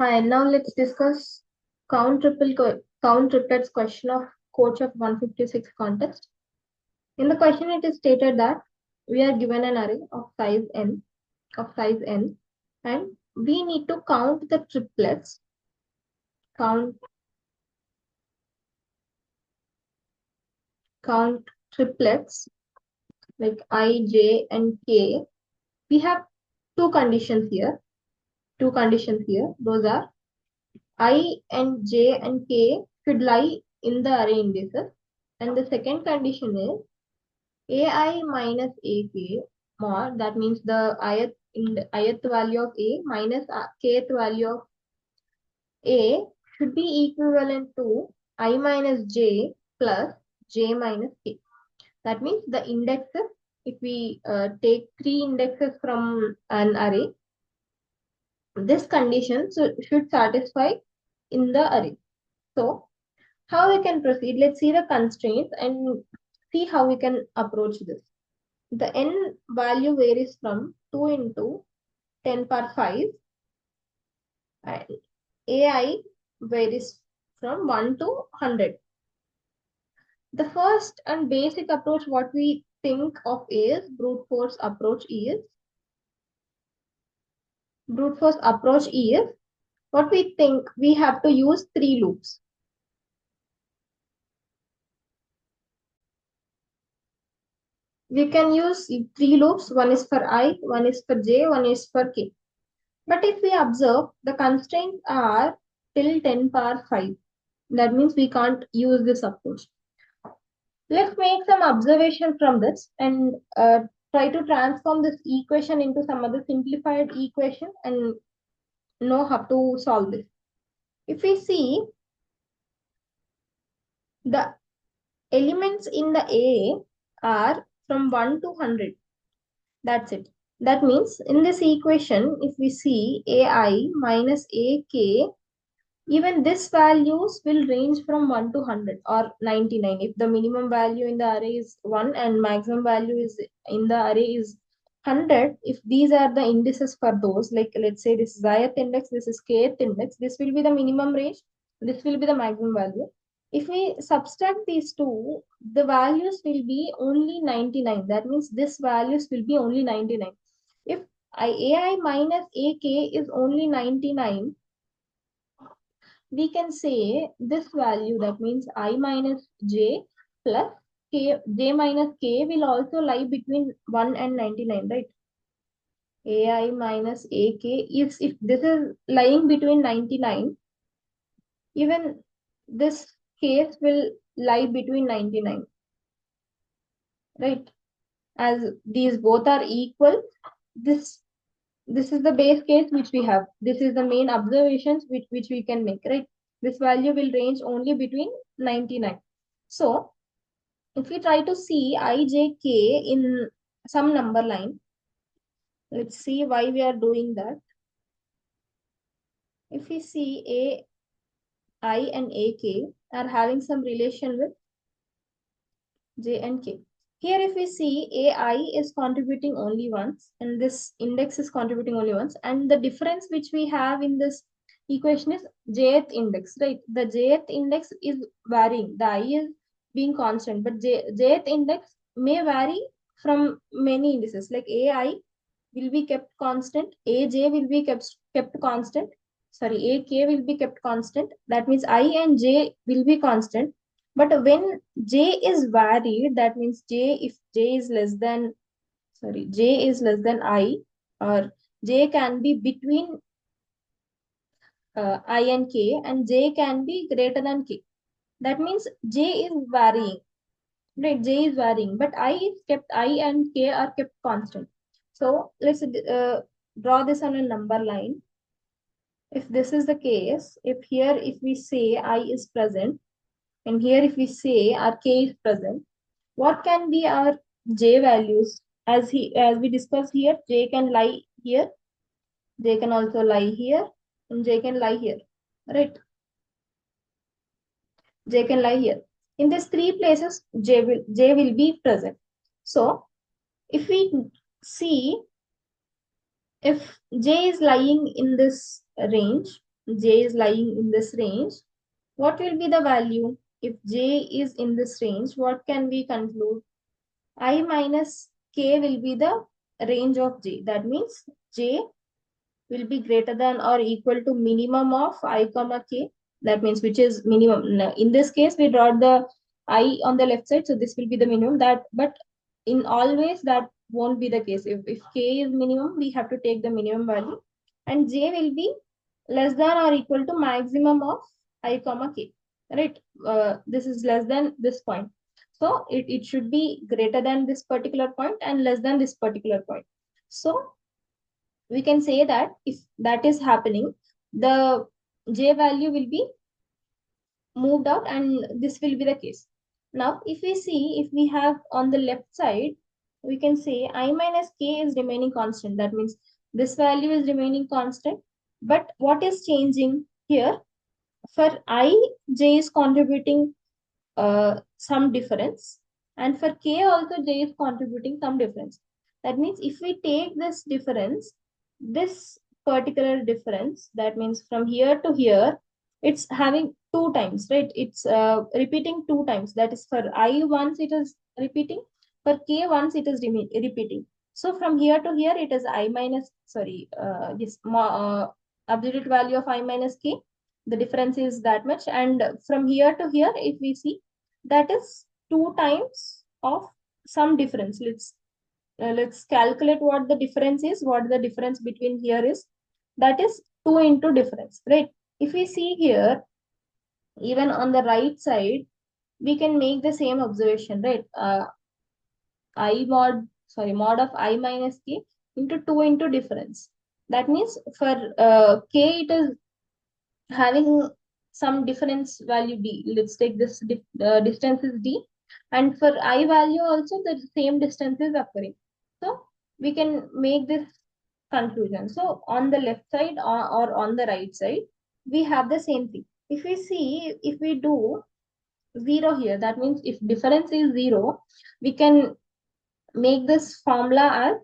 Hi, now let's discuss count triplets question of CodeChef 156 contest. In the question, it is stated that we are given an array of size n, and we need to count the triplets. Count triplets like I, j, and k. We have two conditions here. Those are I and j and k should lie in the array indices. And the second condition is ai minus ak more, that means the ith value of a minus kth value of a should be equivalent to I minus j plus j minus k. That means the indexes, if we take three indexes from an array, this condition should satisfy in the array. So how we can proceed? Let's see the constraints and see how we can approach this. The n value varies from 2 into 10 power 5 and ai varies from 1 to 100. The first and basic approach what we think of is brute force approach is what we think we have to use three loops. We can use three loops. One is for I, one is for j, one is for k. But if we observe, the constraints are till 10 power 5. That means we can't use this approach. Let's make some observation from this and try to transform this equation into some other simplified equation and know how to solve this. If we see the elements in the A are from 1 to 100. That's it. That means in this equation, if we see AI minus AK, even this values will range from 1 to 100 or 99. If the minimum value in the array is 1 and maximum value is in the array is 100, if these are the indices for those, like let's say this is ith index, this is kth index, this will be the minimum range, this will be the maximum value. If we subtract these two, the values will be only 99. That means this values will be only 99. If AI minus AK is only 99, we can say this value, that means I minus j plus k, j minus k will also lie between 1 and 99, right? AI minus AK, if this is lying between 99, even this case will lie between 99, right? As these both are equal, this is the base case which we have. This is the main observations which we can make, right? This value will range only between 99. So if we try to see I, j, k in some number line, let's see why we are doing that. If we see a, I and ak are having some relation with j and k. Here if we see ai is contributing only once and this index is contributing only once, and the difference which we have in this equation is jth index, right? The jth index is varying, the I is being constant, but jth index may vary from many indices, like ai will be kept constant, aj will be kept constant, sorry, ak will be kept constant. That means I and j will be constant. But when j is varied, that means if j is less than, sorry, j is less than I, or j can be between I and k, and j can be greater than k. That means j is varying, right? J is varying, but I and k are kept constant. So let's draw this on a number line. If this is the case, if we say I is present, and here if we say our k is present, what can be our j values? As we discussed here, j can lie here, j can also lie here, and j can lie here, right? J can lie here. In these three places, j will be present. So if we see, if j is lying in this range, j is lying in this range, what will be the value? If j is in this range, what can we conclude? I minus k will be the range of j. That means j will be greater than or equal to minimum of I comma k. That means which is minimum. In this case, we draw the I on the left side, so this will be the minimum. But in always that won't be the case. If k is minimum, we have to take the minimum value, and j will be less than or equal to maximum of I comma k. Right? This is less than this point. So it should be greater than this particular point and less than this particular point. So we can say that if that is happening, the j value will be moved out and this will be the case. Now, if we see, if we have on the left side, we can say I minus k is remaining constant. That means this value is remaining constant. But what is changing here? For I, j is contributing some difference, and for k also j is contributing some difference. That means if we take this difference, this particular difference, that means from here to here, it's having two times, right? It's repeating two times. That is for I once it is repeating, for k once it is repeating. So from here to here it is I minus, sorry, this absolute value of I minus k, the difference is that much. And from here to here, if we see, that is two times of some difference. Let's calculate what the difference is, what the difference between here is. That is 2 into difference, right? If we see here, even on the right side, we can make the same observation, right? Mod of I minus k into 2 into difference. That means for k it is having some difference value d. Let's take this distance is d, and for I value also the same distance is occurring. So we can make this conclusion. So on the left side or on the right side, we have the same thing. If we see, if we do 0 here, that means if difference is 0, we can make this formula as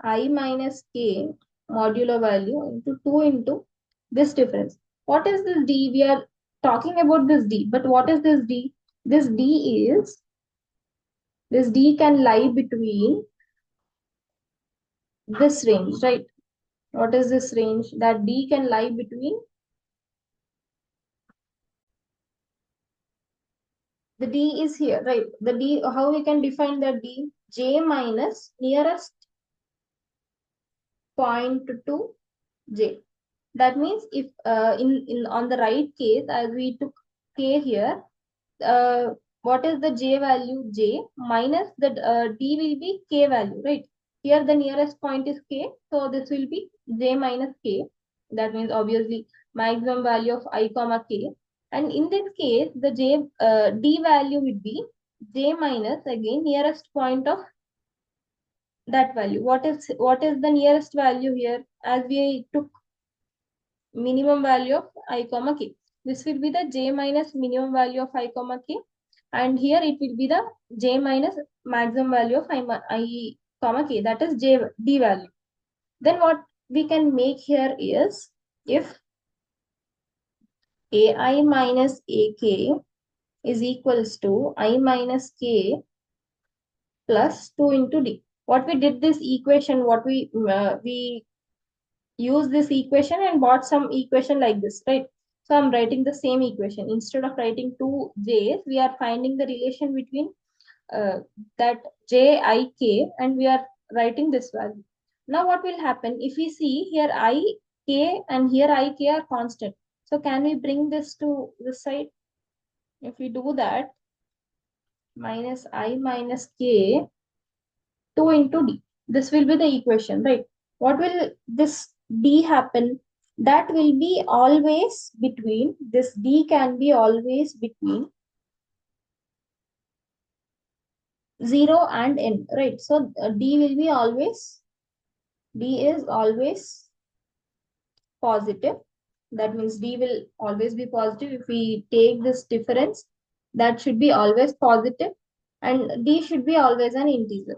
I minus k modulo value into 2 into this difference. What is this d? We are talking about this d, but what is this d? This d is, this d can lie between this range, right? What is this range? That d can lie between, the d is here, right? The d, how we can define that d? J minus nearest point to j. That means if in on the right case, as we took k here, what is the j value? J minus the d will be k value, right? Here the nearest point is k, so this will be j minus k. That means obviously maximum value of I comma k. And in this case, the d value would be j minus again nearest point of that value. What is the nearest value here? As we took minimum value of I comma k. This will be the j minus minimum value of I comma k, and here it will be the j minus maximum value of I comma k, that is j d value. Then what we can make here is, if ai minus ak is equals to I minus k plus 2 into d. What we did this equation, what we use this equation and bought some equation like this, right? So I'm writing the same equation. Instead of writing two j's, we are finding the relation between that j, I, k, and we are writing this value. Now what will happen if we see here I, k, and here I, k are constant. So can we bring this to this side? If we do that, minus I minus k 2 into d. This will be the equation, right? What will this d happen? That will be always between, this d can be always between 0 and n, right? So d will be always, d is always positive. That means d will always be positive. If we take this difference, that should be always positive, and d should be always an integer.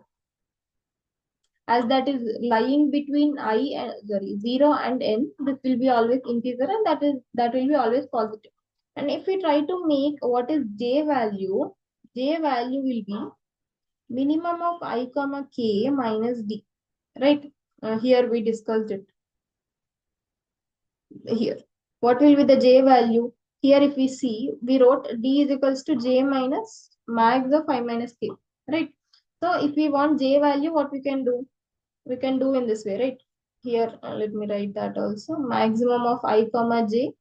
as that is lying between I and, sorry, 0 and n, this will be always integer, and that will be always positive. And if we try to make what is j value will be minimum of I comma k minus d, right? Here we discussed it here. What will be the j value? Here if we see, we wrote d is equals to j minus max of I minus k, right? So if we want j value, what we can do? We can do in this way, right? Here, let me write that also. Maximum of I comma j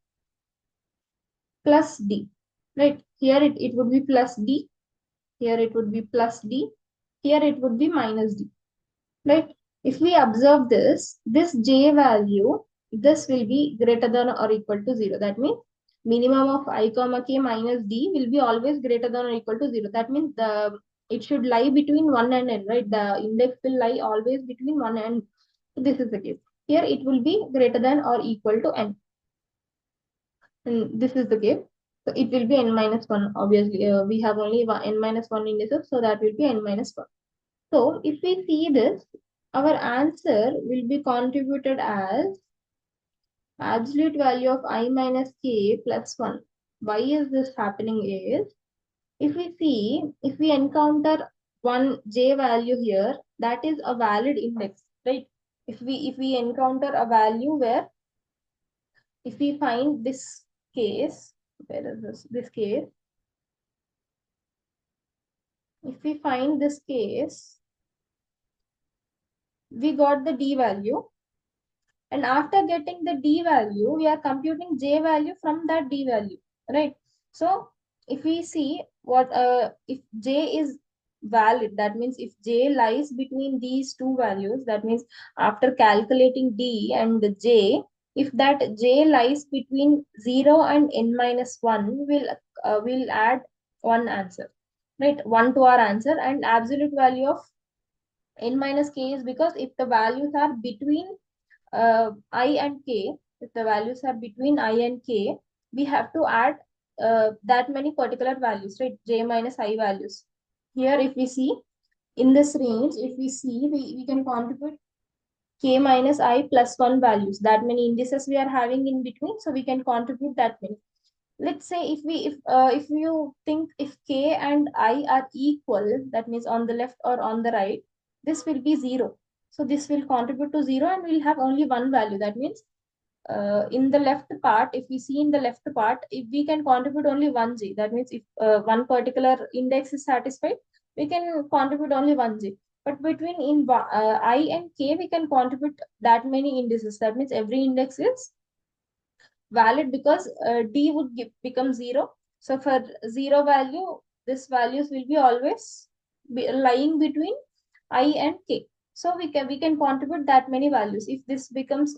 plus d, right? Here it would be plus d. Here it would be plus d. Here it would be minus d, right? If we observe this j value, this will be greater than or equal to 0. That means minimum of I comma k minus d will be always greater than or equal to 0. That means it should lie between 1 and n, right? The index will lie always between 1 and, this is the case. Here it will be greater than or equal to n. And this is the case. So it will be n minus 1. Obviously, we have only n minus 1 indices, so that will be n minus 1. So if we see this, our answer will be contributed as absolute value of I minus k plus 1. Why is this happening is, if we encounter one j value here, that is a valid index, right? If we encounter a value where, if we find this case, where is this case? If we find this case, we got the d value. And after getting the d value, we are computing j value from that d value, right? So if we see what, if j is valid, that means if j lies between these two values, that means after calculating d and j, if that j lies between 0 and n minus 1, we'll add one answer, right? One to our answer. And absolute value of n minus k is because if the values are between I and k, if the values are between I and k, we have to add that many particular values, right? J minus I values. Here, if we see in this range, if we see, we can contribute k minus I plus 1 values. That many indices we are having in between, so we can contribute that many. Let's say if you think if k and I are equal, that means on the left or on the right, this will be 0. So this will contribute to 0 and we'll have only one value. That means in the left part, if we see in the left part, if we can contribute only one j, that means if one particular index is satisfied, we can contribute only one j. But between I and k, we can contribute that many indices. That means every index is valid because d would become 0. So for 0 value, this values will be always lying between I and k. So we can contribute that many values. If this becomes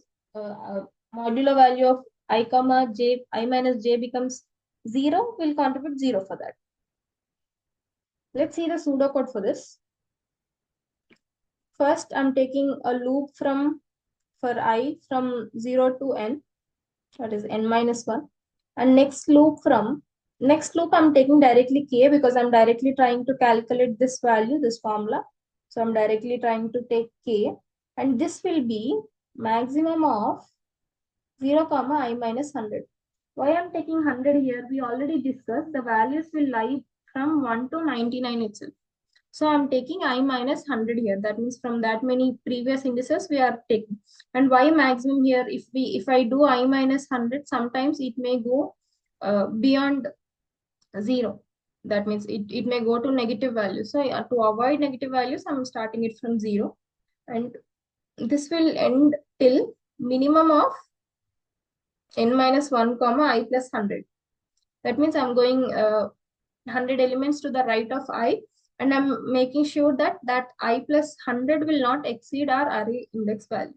modulo value of I comma j, I minus j becomes 0, we'll contribute 0 for that. Let's see the pseudocode for this. First, I'm taking a loop for I from 0 to n, that is n minus 1. And next loop I'm taking directly k because I'm directly trying to calculate this value, this formula. So I'm directly trying to take k, and this will be maximum of 0 comma I minus 100. Why I'm taking 100 here? We already discussed the values will lie from 1 to 99 itself. So I'm taking I minus 100 here. That means from that many previous indices we are taking. And why maximum here? If I do I minus 100, sometimes it may go beyond 0. That means it may go to negative values. So to avoid negative values, I'm starting it from 0. And this will end till minimum of n minus 1 comma I plus 100. That means I'm going 100 elements to the right of I, and I'm making sure that I plus 100 will not exceed our array index value.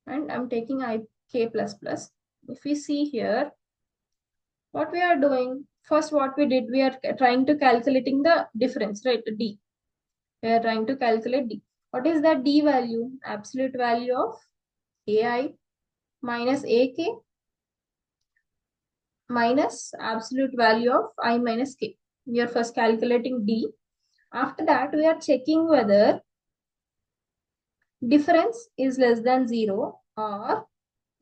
And I'm taking I k plus plus. If we see here, what we are doing, first what we did, we are trying to calculating the difference, right? D. We are trying to calculate D. What is that D value? Absolute value of AI minus AK minus absolute value of I minus K. We are first calculating D. After that, we are checking whether difference is less than 0, or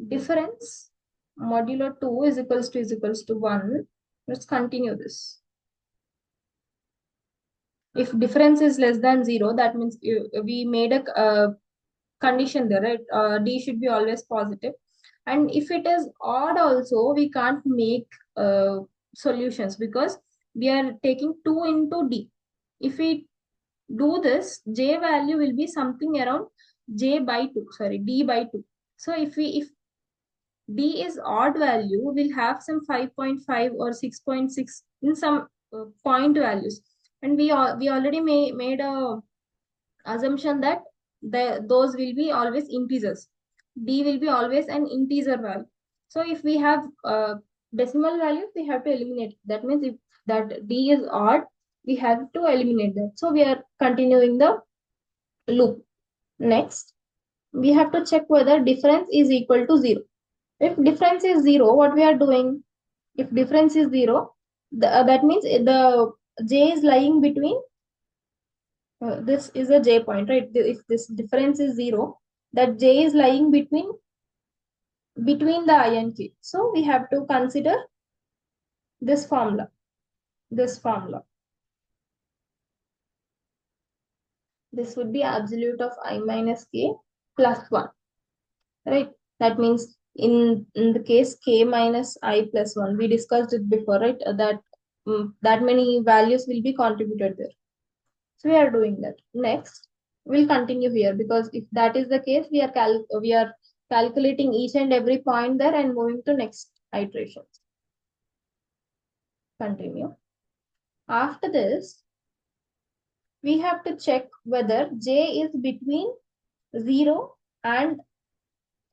difference modulo 2 is equals to 1. Let's continue this. If difference is less than 0, that means we made a condition there, right? D should be always positive. And if it is odd also, we can't make solutions because we are taking 2 into D. If we do this, J value will be something around J by 2, sorry, D by 2. So if D is odd value, we'll have some 5.5 or 6.6 in some point values. And we already made a assumption that those will be always integers. D will be always an integer value. So if we have decimal values, we have to eliminate. That means if that D is odd, we have to eliminate that. So we are continuing the loop. Next, we have to check whether difference is equal to 0. If difference is 0, what we are doing? If difference is 0, that means the J is lying between, this is a J point, right? If this difference is 0, that J is lying between the I and K. So we have to consider this formula. This formula. This would be absolute of I minus K plus 1, right? That means in the case K minus I plus 1, we discussed it before, right? That many values will be contributed there. So we are doing that. Next, we'll continue here because if that is the case, we are calculating each and every point there and moving to next iterations. Continue. After this, we have to check whether J is between 0 and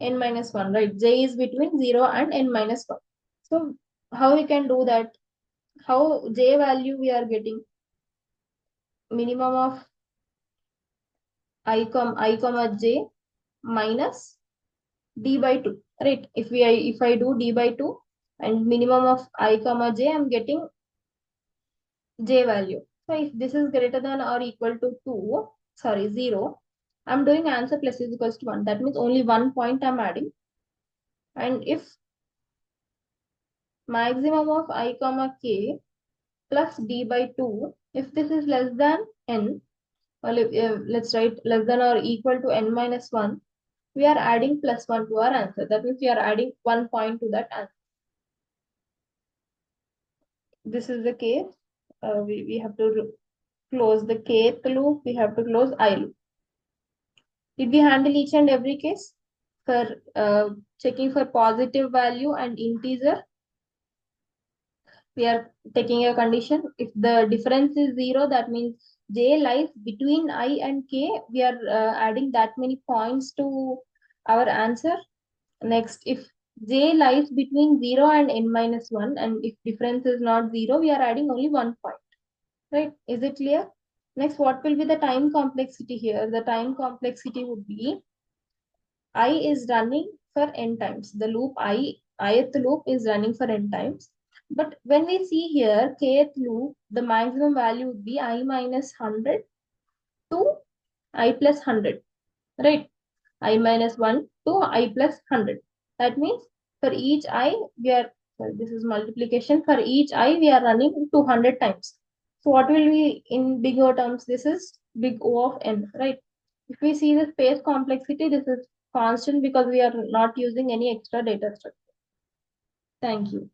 n minus 1, right? J is between 0 and n minus 1. So how we can do that? How J value we are getting? Minimum of I comma J minus D by 2, right? If I do D by 2 and minimum of I comma J, I'm getting J value. So if this is greater than or equal to 2, sorry, 0, I'm doing answer plus is equals to 1. That means only 1 point I'm adding. And if maximum of I comma K plus D by 2, if this is less than N, well, let's write less than or equal to N minus 1, we are adding plus 1 to our answer. That means we are adding 1 point to that answer. This is the case. We have to close the kth loop. We have to close I loop. Did we handle each and every case? For checking for positive value and integer, we are taking a condition. If the difference is 0, that means J lies between I and K. We are adding that many points to our answer. Next, if J lies between 0 and n minus 1, and if difference is not 0, we are adding only 1 point. Right? Is it clear? Next, what will be the time complexity here? The time complexity would be I is running for n times. The loop ith loop is running for n times. But when we see here, kth loop, the maximum value would be I minus 100 to I plus 100. Right? I minus 1 to I plus 100. That means for each I, we are, sorry, this is multiplication. For each I, we are running 200 times. So what will be in big O terms? This is big O of n, right? If we see the space complexity, this is constant because we are not using any extra data structure. Thank you.